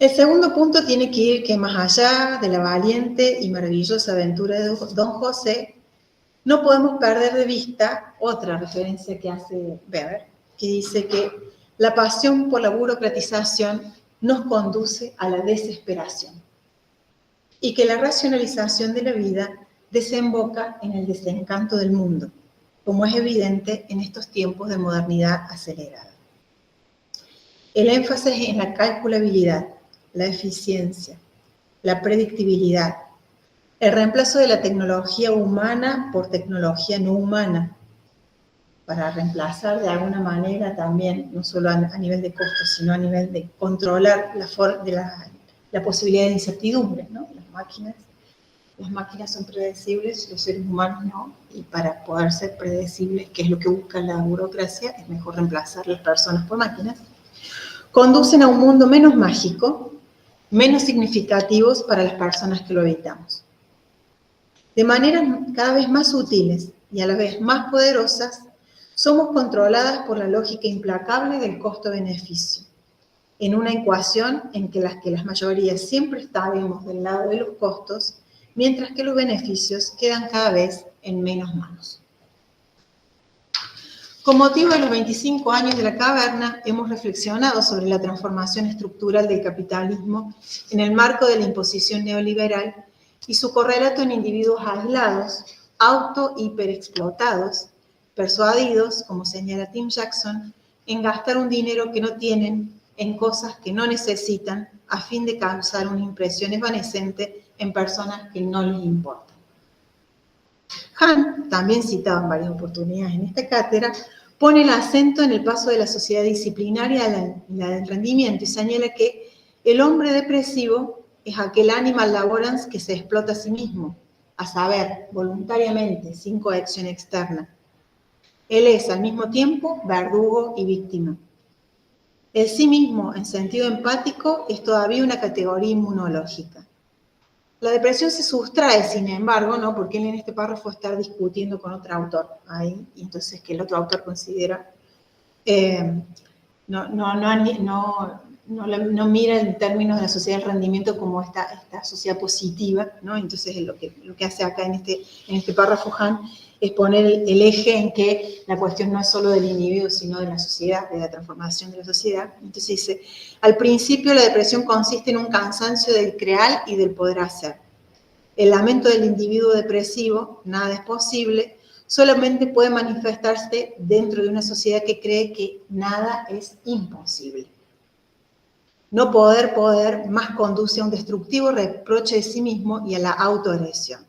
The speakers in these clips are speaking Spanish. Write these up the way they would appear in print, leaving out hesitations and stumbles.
El segundo punto tiene que ir que más allá de la valiente y maravillosa aventura de Don José, no podemos perder de vista otra referencia que hace Weber, que dice que la pasión por la burocratización nos conduce a la desesperación y que la racionalización de la vida desemboca en el desencanto del mundo, como es evidente en estos tiempos de modernidad acelerada. El énfasis en la calculabilidad, la eficiencia, la predictibilidad, el reemplazo de la tecnología humana por tecnología no humana, para reemplazar de alguna manera también, no solo a nivel de costos, sino a nivel de controlar la posibilidad de incertidumbre, ¿no? Las máquinas son predecibles, los seres humanos no, y para poder ser predecibles, que es lo que busca la burocracia, es mejor reemplazar las personas por máquinas, conducen a un mundo menos mágico, menos significativos para las personas que lo habitamos. De maneras cada vez más sutiles y a la vez más poderosas, somos controladas por la lógica implacable del costo-beneficio, en una ecuación en que las mayorías siempre estaremos del lado de los costos, mientras que los beneficios quedan cada vez en menos manos. Con motivo de los 25 años de la caverna, hemos reflexionado sobre la transformación estructural del capitalismo en el marco de la imposición neoliberal y su correlato en individuos aislados, auto-hiperexplotados, persuadidos, como señala Tim Jackson, en gastar un dinero que no tienen en cosas que no necesitan a fin de causar una impresión evanescente en personas que no les importan. Hahn, también citado en varias oportunidades en esta cátedra, pone el acento en el paso de la sociedad disciplinaria a la del rendimiento y señala que el hombre depresivo es aquel animal laborans que se explota a sí mismo, a saber, voluntariamente, sin coacción externa. Él es al mismo tiempo verdugo y víctima. El sí mismo, en sentido empático, es todavía una categoría inmunológica. La depresión se sustrae, sin embargo, ¿no? Porque él en este párrafo está discutiendo con otro autor ahí, y entonces que el otro autor considera, no mira en términos de la sociedad del rendimiento como esta sociedad positiva, ¿no? Entonces lo que hace acá en este párrafo Hahn es poner el eje en que la cuestión no es solo del individuo, sino de la sociedad, de la transformación de la sociedad. Entonces dice, al principio la depresión consiste en un cansancio del crear y del poder hacer. El lamento del individuo depresivo, nada es posible, solamente puede manifestarse dentro de una sociedad que cree que nada es imposible. No poder más conduce a un destructivo reproche de sí mismo y a la autoagresión.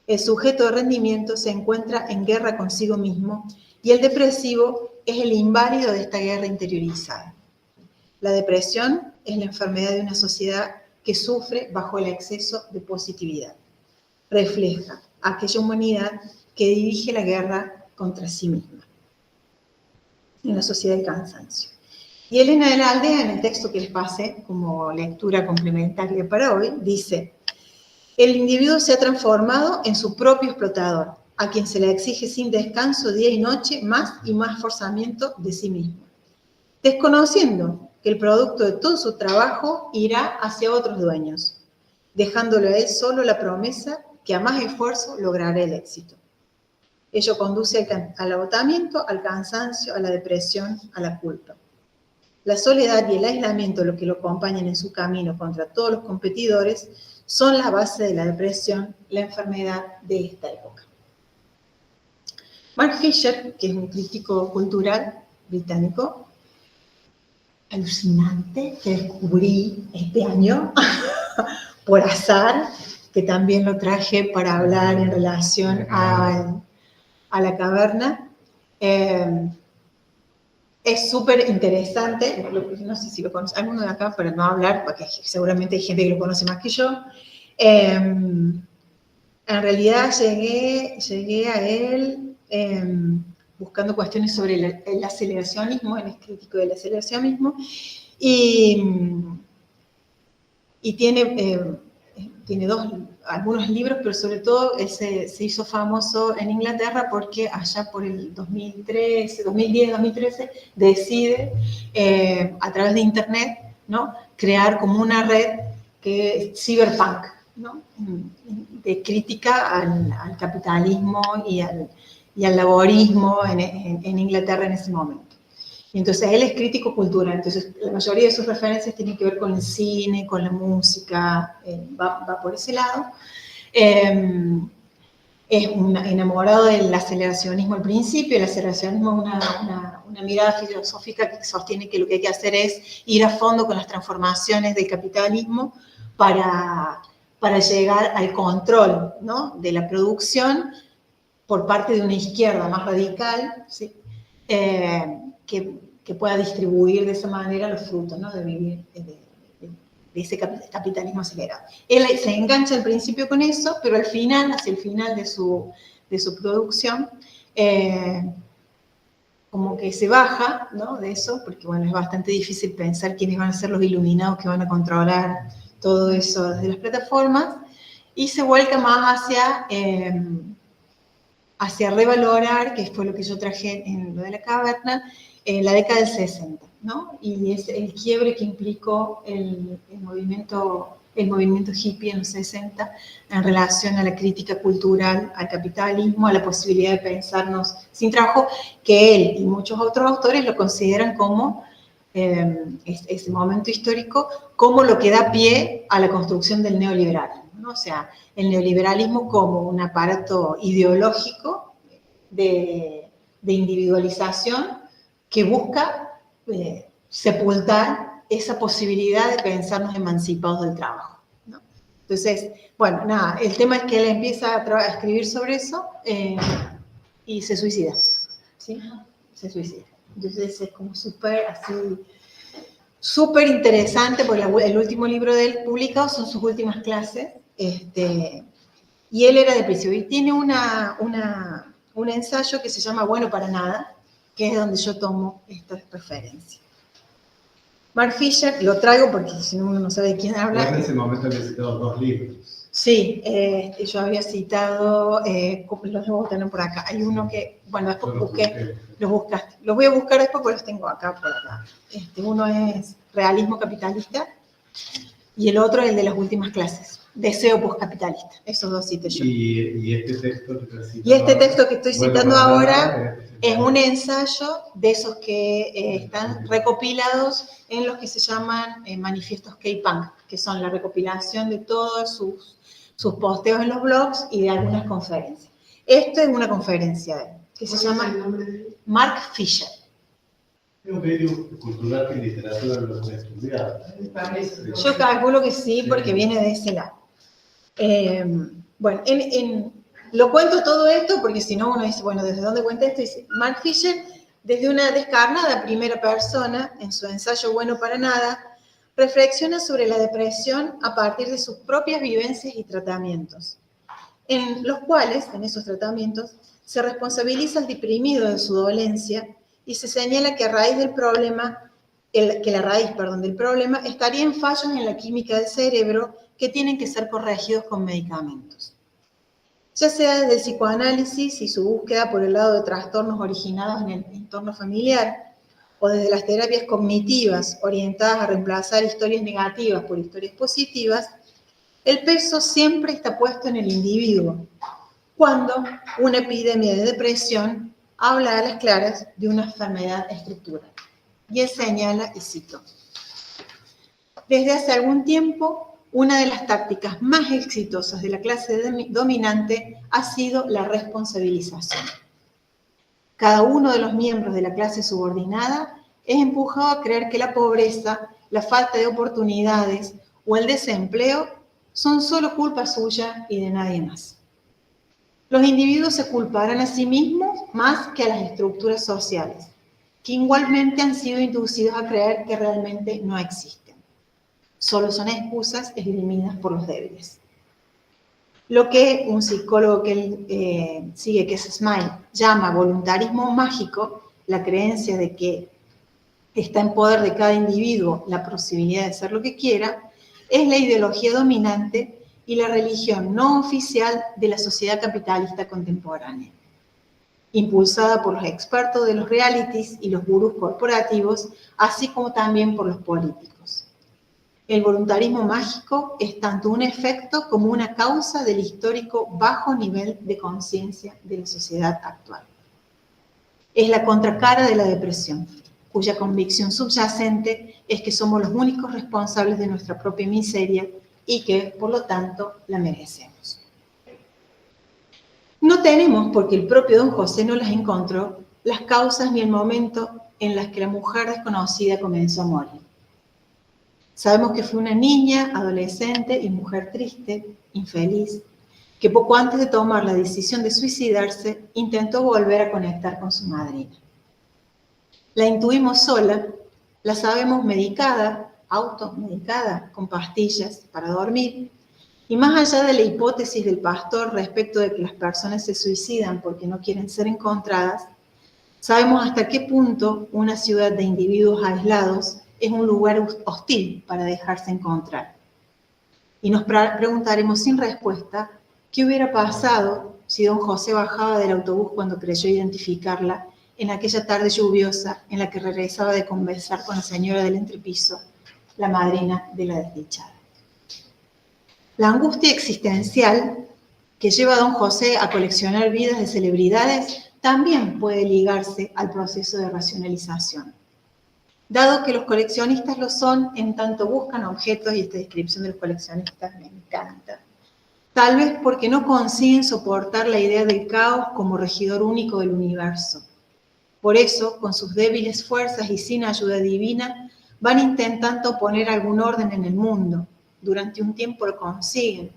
El sujeto de rendimiento se encuentra en guerra consigo mismo y el depresivo es el inválido de esta guerra interiorizada. La depresión es la enfermedad de una sociedad que sufre bajo el exceso de positividad. Refleja aquella humanidad que dirige la guerra contra sí misma. En la sociedad del cansancio. Y Elena de la Aldea, en el texto que les pasé como lectura complementaria para hoy, dice: el individuo se ha transformado en su propio explotador, a quien se le exige sin descanso día y noche más y más forzamiento de sí mismo, desconociendo que el producto de todo su trabajo irá hacia otros dueños, dejándole a él solo la promesa que a más esfuerzo logrará el éxito. Ello conduce al agotamiento, al cansancio, a la depresión, a la culpa. La soledad y el aislamiento, lo que lo acompañan en su camino contra todos los competidores, son la base de la depresión, la enfermedad de esta época. Mark Fisher, que es un crítico cultural británico, alucinante, que descubrí este año por azar, que también lo traje para hablar en relación a la caverna. Es súper interesante, no sé si lo conoce alguno de acá, para no hablar, porque seguramente hay gente que lo conoce más que yo. En realidad llegué a él buscando cuestiones sobre el aceleracionismo, él es crítico del aceleracionismo, y tiene algunos libros, pero sobre todo se hizo famoso en Inglaterra porque allá por el 2010, 2013, decide a través de internet ¿no? Crear como una red que es cyberpunk, ¿no? De crítica al capitalismo y al laborismo en Inglaterra en ese momento. Y entonces él es crítico cultural, entonces la mayoría de sus referencias tienen que ver con el cine, con la música, va por ese lado. Es un enamorado del aceleracionismo al principio. El aceleracionismo es una mirada filosófica que sostiene que lo que hay que hacer es ir a fondo con las transformaciones del capitalismo para llegar al control, ¿no?, de la producción por parte de una izquierda más radical, ¿sí? Que pueda distribuir de esa manera los frutos, ¿no?, de vivir de ese capitalismo acelerado. Él se engancha al principio con eso, pero al final, hacia el final de su producción, como que se baja, ¿no?, de eso, porque bueno, es bastante difícil pensar quiénes van a ser los iluminados que van a controlar todo eso desde las plataformas, y se vuelca más hacia revalorar, que fue lo que yo traje en lo de la caverna, la década del 60, ¿no? Y es el quiebre que implicó el movimiento hippie en los 60 en relación a la crítica cultural, al capitalismo, a la posibilidad de pensarnos sin trabajo, que él y muchos otros autores lo consideran como ese momento histórico, como lo que da pie a la construcción del neoliberalismo, ¿no? O sea, el neoliberalismo como un aparato ideológico de individualización que busca sepultar esa posibilidad de pensarnos emancipados del trabajo, ¿no? Entonces, bueno, nada, el tema es que él empieza a escribir sobre eso y se suicida, ¿sí? Se suicida. Entonces es como súper así, súper interesante, porque el último libro de él publicado son sus últimas clases, y él era depresivo, y tiene un ensayo que se llama Bueno para Nada, que es donde yo tomo esta referencia. Mark Fisher, lo traigo porque si no uno no sabe de quién habla. En ese momento había citado 2 libros. Sí, yo había citado, los debo tener por acá. Hay uno que, bueno, después busqué, los buscaste. Los voy a buscar después porque los tengo acá por acá. Uno es Realismo Capitalista y el otro es el de las últimas clases, Deseo Postcapitalista. Esos dos cité yo. Y este texto que estoy citando ahora es un ensayo de esos que están recopilados en los que se llaman manifiestos K-Punk, que son la recopilación de todos sus posteos en los blogs y de algunas conferencias. Esto es una conferencia de él, que se llama Mark Fisher. Es un medio cultural que literatura lo he estudiado. Yo calculo que sí, porque viene de ese lado. Bueno, lo cuento todo esto porque si no uno dice, bueno, ¿desde dónde cuenta esto? Dice, Mark Fisher, desde una descarnada primera persona, en su ensayo Bueno para Nada, reflexiona sobre la depresión a partir de sus propias vivencias y tratamientos, en los cuales, en esos tratamientos, se responsabiliza al deprimido de su dolencia y se señala que la raíz del problema estaría en fallos en la química del cerebro que tienen que ser corregidos con medicamentos. Ya sea desde el psicoanálisis y su búsqueda por el lado de trastornos originados en el entorno familiar, o desde las terapias cognitivas orientadas a reemplazar historias negativas por historias positivas, el peso siempre está puesto en el individuo, cuando una epidemia de depresión habla a las claras de una enfermedad estructural. Y él señala, y cito, desde hace algún tiempo, una de las tácticas más exitosas de la clase dominante ha sido la responsabilización. Cada uno de los miembros de la clase subordinada es empujado a creer que la pobreza, la falta de oportunidades o el desempleo son solo culpa suya y de nadie más. Los individuos se culparán a sí mismos más que a las estructuras sociales, que igualmente han sido inducidos a creer que realmente no existen. Solo son excusas esgrimidas por los débiles. Lo que un psicólogo que él sigue, que es Smile, llama voluntarismo mágico, la creencia de que está en poder de cada individuo la posibilidad de ser lo que quiera, es la ideología dominante y la religión no oficial de la sociedad capitalista contemporánea, impulsada por los expertos de los realities y los gurús corporativos, así como también por los políticos. el voluntarismo mágico es tanto un efecto como una causa del histórico bajo nivel de conciencia de la sociedad actual. Es la contracara de la depresión, cuya convicción subyacente es que somos los únicos responsables de nuestra propia miseria y que, por lo tanto, la merecemos. No tenemos, porque el propio don José no las encontró, las causas ni el momento en las que la mujer desconocida comenzó a morir. Sabemos que fue una niña, adolescente y mujer triste, infeliz, que poco antes de tomar la decisión de suicidarse, intentó volver a conectar con su madrina. La intuimos sola, la sabemos medicada, automedicada, con pastillas para dormir, y más allá de la hipótesis del pastor respecto de que las personas se suicidan porque no quieren ser encontradas, sabemos hasta qué punto una ciudad de individuos aislados es un lugar hostil para dejarse encontrar. Y nos preguntaremos sin respuesta qué hubiera pasado si don José bajaba del autobús cuando creyó identificarla en aquella tarde lluviosa en la que regresaba de conversar con la señora del entrepiso, la madrina de la desdichada. La angustia existencial que lleva a don José a coleccionar vidas de celebridades también puede ligarse al proceso de racionalización. Dado que los coleccionistas lo son, en tanto buscan objetos, y esta descripción de los coleccionistas me encanta, tal vez porque no consiguen soportar la idea del caos como regidor único del universo. Por eso, con sus débiles fuerzas y sin ayuda divina, van intentando poner algún orden en el mundo. Durante un tiempo lo consiguen,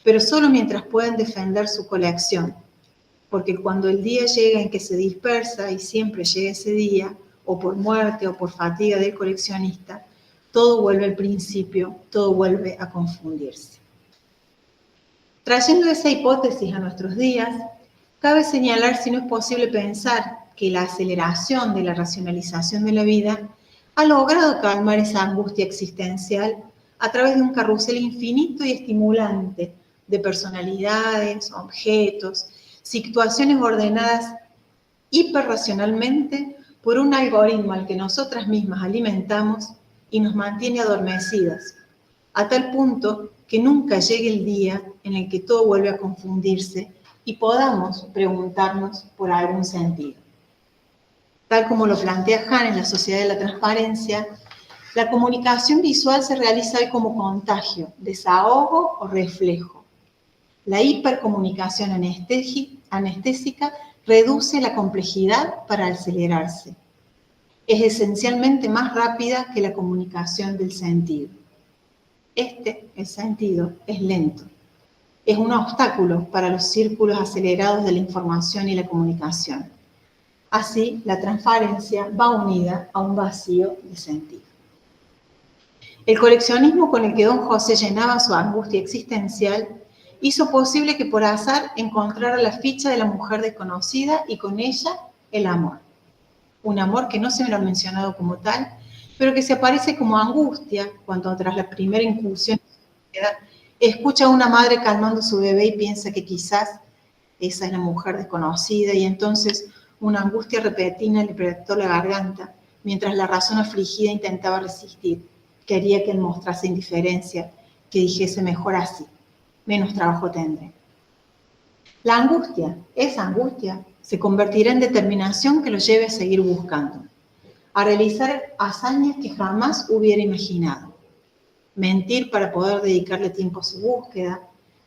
pero solo mientras pueden defender su colección. Porque cuando el día llega en que se dispersa, y siempre llega ese día, o por muerte o por fatiga del coleccionista, todo vuelve al principio, todo vuelve a confundirse. Trayendo esa hipótesis a nuestros días, cabe señalar si no es posible pensar que la aceleración de la racionalización de la vida ha logrado calmar esa angustia existencial a través de un carrusel infinito y estimulante de personalidades, objetos, situaciones ordenadas hiperracionalmente por un algoritmo al que nosotras mismas alimentamos y nos mantiene adormecidas, a tal punto que nunca llegue el día en el que todo vuelve a confundirse y podamos preguntarnos por algún sentido. Tal como lo plantea Hahn en La Sociedad de la Transparencia, la comunicación visual se realiza hoy como contagio, desahogo o reflejo. La hipercomunicación anestésica reduce la complejidad para acelerarse. Es esencialmente más rápida que la comunicación del sentido. El sentido, es lento. Es un obstáculo para los círculos acelerados de la información y la comunicación. Así, la transparencia va unida a un vacío de sentido. El coleccionismo con el que don José llenaba su angustia existencial hizo posible que por azar encontrara la ficha de la mujer desconocida y con ella el amor. Un amor que no se me lo ha mencionado como tal, pero que se aparece como angustia cuando tras la primera incursión en su sociedad escucha a una madre calmando a su bebé y piensa que quizás esa es la mujer desconocida y entonces una angustia repentina le apretó la garganta mientras la razón afligida intentaba resistir. Quería que él mostrase indiferencia, que dijese mejor así, menos trabajo tendré. La angustia, esa angustia, se convertirá en determinación que lo lleve a seguir buscando, a realizar hazañas que jamás hubiera imaginado. Mentir para poder dedicarle tiempo a su búsqueda,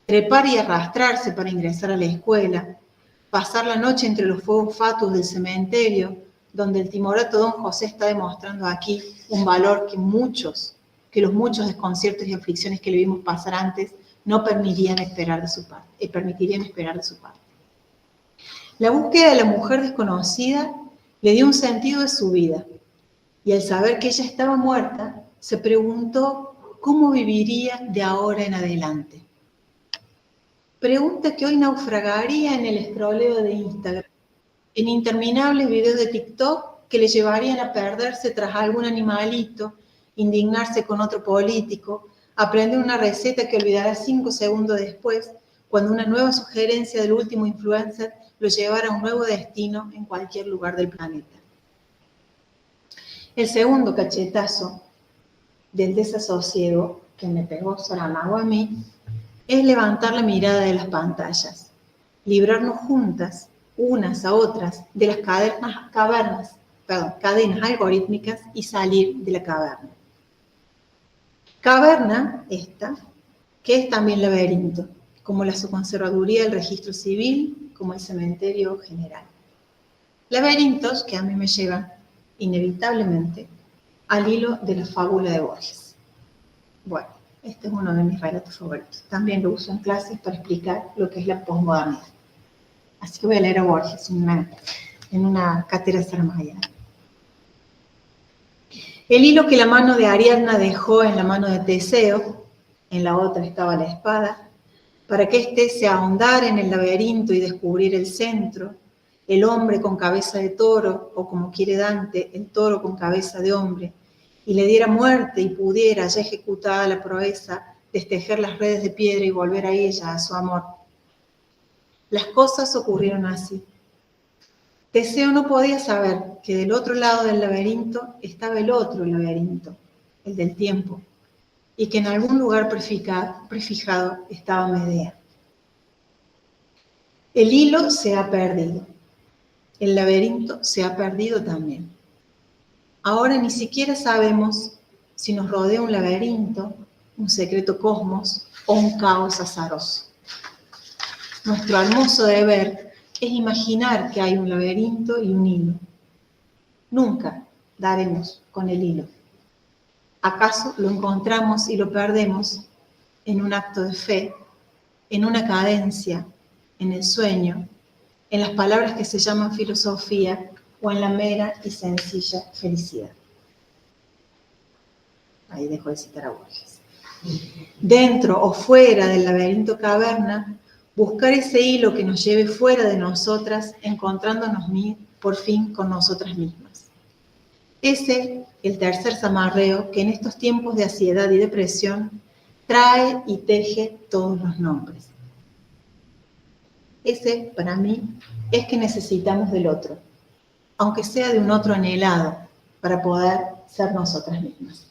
trepar y arrastrarse para ingresar a la escuela, pasar la noche entre los fuegos fatuos del cementerio, donde el timorato don José está demostrando aquí un valor que los muchos desconciertos y aflicciones que le vimos pasar antes no permitirían esperar de su parte. La búsqueda de la mujer desconocida le dio un sentido de su vida, y al saber que ella estaba muerta, se preguntó cómo viviría de ahora en adelante. Pregunta que hoy naufragaría en el escroleo de Instagram, en interminables videos de TikTok que le llevarían a perderse tras algún animalito, indignarse con otro político, aprender una receta que olvidará 5 segundos después, cuando una nueva sugerencia del último influencer lo llevara a un nuevo destino en cualquier lugar del planeta. El segundo cachetazo del desasosiego que me pegó Saramago a mí es levantar la mirada de las pantallas, librarnos juntas, unas a otras, de las cadenas algorítmicas y salir de la caverna. Caverna esta, que es también laberinto, como la subconservaduría del registro civil, como el cementerio general. Laberintos que a mí me llevan, inevitablemente, al hilo de la fábula de Borges. Bueno, este es uno de mis relatos favoritos. También lo uso en clases para explicar lo que es la posmodernidad. Así que voy a leer a Borges en una cátedra saramaguiana. El hilo que la mano de Ariadna dejó en la mano de Teseo, en la otra estaba la espada, para que éste se ahondara en el laberinto y descubrir el centro, el hombre con cabeza de toro, o como quiere Dante, el toro con cabeza de hombre, y le diera muerte y pudiera, ya ejecutada la proeza, destejer las redes de piedra y volver a ella, a su amor. Las cosas ocurrieron así. Teseo no podía saber que del otro lado del laberinto estaba el otro laberinto, el del tiempo, y que en algún lugar prefijado estaba Medea. El hilo se ha perdido. El laberinto se ha perdido también. Ahora ni siquiera sabemos si nos rodea un laberinto, un secreto cosmos o un caos azaroso. Nuestro hermoso deber es imaginar que hay un laberinto y un hilo. Nunca daremos con el hilo. ¿Acaso lo encontramos y lo perdemos en un acto de fe, en una cadencia, en el sueño, en las palabras que se llaman filosofía o en la mera y sencilla felicidad? Ahí dejo de citar a Borges. Dentro o fuera del laberinto caverna, buscar ese hilo que nos lleve fuera de nosotras, encontrándonos por fin con nosotras mismas. Ese, el tercer zamarreo que en estos tiempos de ansiedad y depresión trae y teje todos los nombres. Ese, para mí, es que necesitamos del otro, aunque sea de un otro anhelado, para poder ser nosotras mismas.